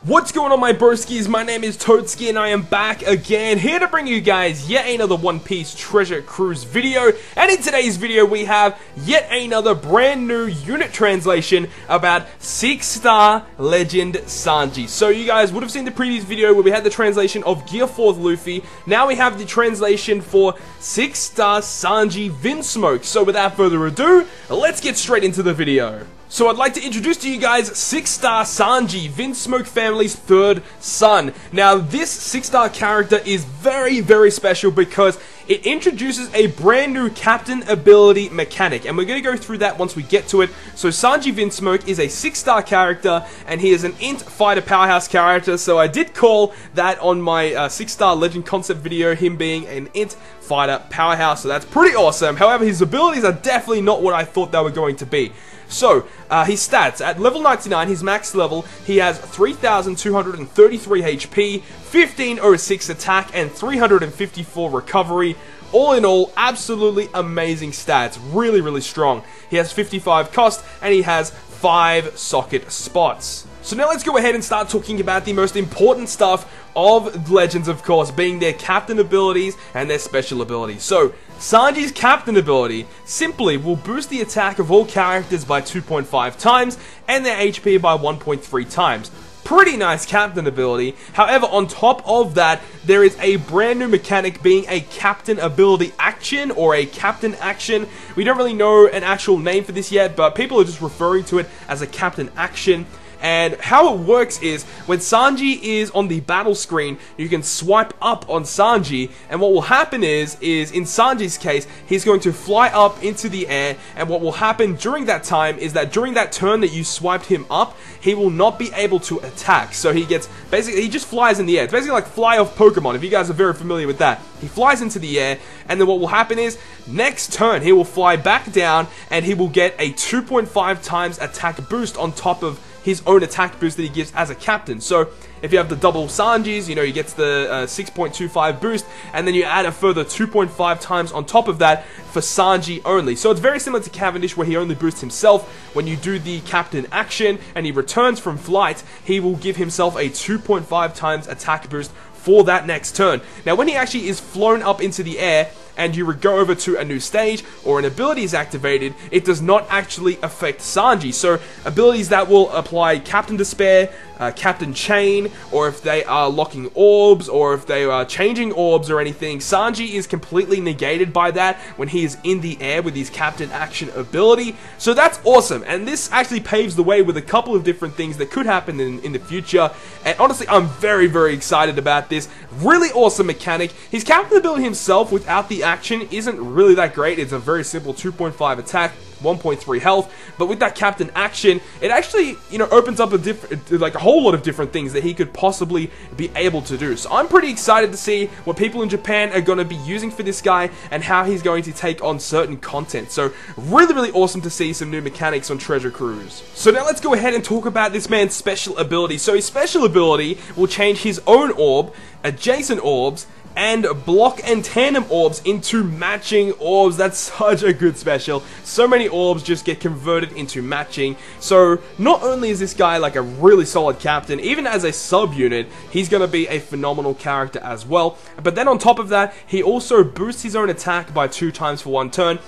What's going on, my broskiis? My name is Toadski and I am back again, here to bring you guys yet another One Piece Treasure Cruise video. And in today's video we have yet another brand new unit translation about 6-star legend Sanji. So you guys would have seen the previous video where we had the translation of Gear 4th Luffy. Now we have the translation for 6-star Sanji Vinsmoke. So without further ado, let's get straight into the video. So I'd like to introduce to you guys 6-star Sanji, Vinsmoke family's third son. Now this 6-star character is very special because it introduces a brand new captain ability mechanic, and we're going to go through that once we get to it. So Sanji Vinsmoke is a 6-star character, and he is an int fighter powerhouse character, so I did call that on my 6-star legend concept video, him being an int fighter powerhouse, so that's pretty awesome. However, his abilities are definitely not what I thought they were going to be. So, his stats, at level 99, his max level, he has 3,233 HP, 1506 attack, and 354 recovery. All in all, absolutely amazing stats, really strong. He has 55 cost, and he has 5 socket spots. So now let's go ahead and start talking about the most important stuff of Legends, of course, being their captain abilities and their special abilities. So, Sanji's captain ability simply will boost the attack of all characters by 2.5 times and their HP by 1.3 times. Pretty nice captain ability. However, on top of that, there is a brand new mechanic being a captain ability action or a captain action. We don't really know an actual name for this yet, but people are just referring to it as a captain action. And how it works is, when Sanji is on the battle screen, you can swipe up on Sanji, and what will happen is in Sanji's case, he's going to fly up into the air, and what will happen during that time is that during that turn that you swiped him up, he will not be able to attack. So he gets, basically, he just flies in the air. It's basically like fly off Pokemon, if you guys are very familiar with that. He flies into the air, and then what will happen is, next turn, he will fly back down, and he will get a 2.5 times attack boost on top of his own attack boost that he gives as a captain. So if you have the double Sanjis, you know, he gets the 6.25 boost, and then you add a further 2.5 times on top of that for Sanji only. So it's very similar to Cavendish, where he only boosts himself. When you do the captain action and he returns from flight, he will give himself a 2.5 times attack boost for that next turn. Now when he actually is flown up into the air and you go over to a new stage or an ability is activated, it does not actually affect Sanji. So abilities that will apply Captain Despair, Captain Chain, or if they are locking orbs, or if they are changing orbs or anything, Sanji is completely negated by that when he is in the air with his Captain Action ability. So that's awesome, and this actually paves the way with a couple of different things that could happen in the future, and honestly I'm very excited about this. Really awesome mechanic. His Captain ability himself without the action isn't really that great. It's a very simple 2.5 attack, 1.3 health, but with that captain action, it actually, you know, opens up a whole lot of different things that he could possibly be able to do. So I'm pretty excited to see what people in Japan are going to be using for this guy and how he's going to take on certain content. So really awesome to see some new mechanics on Treasure Cruise. So now let's go ahead and talk about this man's special ability. So his special ability will change his own orb, adjacent orbs, and block and tandem orbs into matching orbs. That's such a good special. So many orbs just get converted into matching. So not only is this guy like a really solid captain, even as a sub-unit, he's going to be a phenomenal character as well. But then on top of that, he also boosts his own attack by 2 times for 1 turn.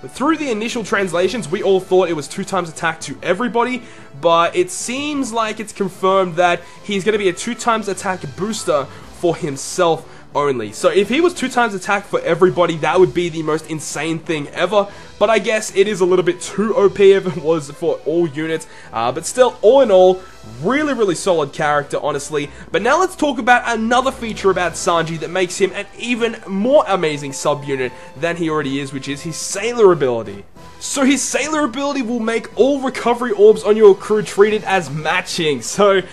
Through the initial translations, we all thought it was 2 times attack to everybody, but it seems like it's confirmed that he's going to be a 2 times attack booster for himself only. So if he was 2 times attack for everybody, that would be the most insane thing ever, but I guess it is a little bit too OP if it was for all units, but still, all in all, really solid character, honestly. But now let's talk about another feature about Sanji that makes him an even more amazing sub-unit than he already is, which is his sailor ability. So his sailor ability will make all recovery orbs on your crew treated as matching. So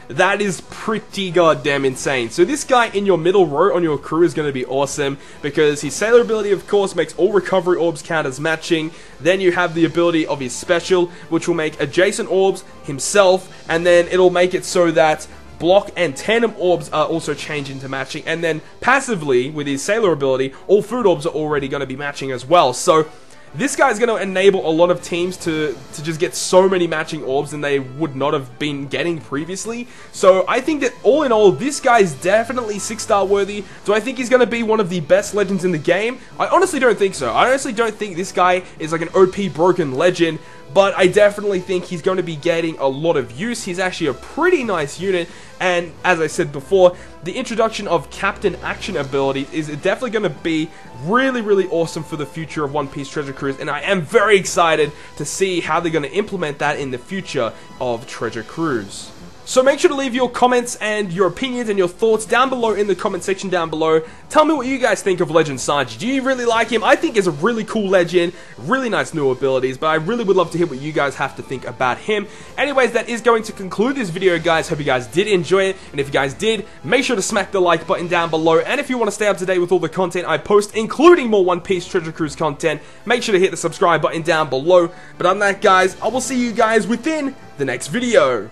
that is pretty goddamn insane. So this guy in your middle row on your crew is going to be awesome, because his sailor ability, of course, makes all recovery orbs count as matching. Then you have the ability of his special, which will make adjacent orbs himself, and then it'll make it so that block and tandem orbs are also changed into matching. And then passively, with his sailor ability, all food orbs are already going to be matching as well. So this guy's going to enable a lot of teams to just get so many matching orbs than they would not have been getting previously. So I think that all in all, this guy's definitely 6-star worthy. Do I think he's going to be one of the best legends in the game? I honestly don't think so. I honestly don't think this guy is like an OP broken legend, but I definitely think he's going to be getting a lot of use. He's actually a pretty nice unit, and as I said before, the introduction of Captain Action ability is definitely going to be really awesome for the future of One Piece Treasure Cruise, and I am very excited to see how they're going to implement that in the future of Treasure Cruise. So make sure to leave your comments and your opinions and your thoughts down below in the comment section down below. Tell me what you guys think of Legend Sanji. Do you really like him? I think he's a really cool legend, really nice new abilities, but I really would love to hear what you guys have to think about him. Anyways, that is going to conclude this video, guys. Hope you guys did enjoy it, and if you guys did, make sure to smack the like button down below, and if you want to stay up to date with all the content I post, including more One Piece Treasure Cruise content, make sure to hit the subscribe button down below. But other than that, guys, I will see you guys within the next video.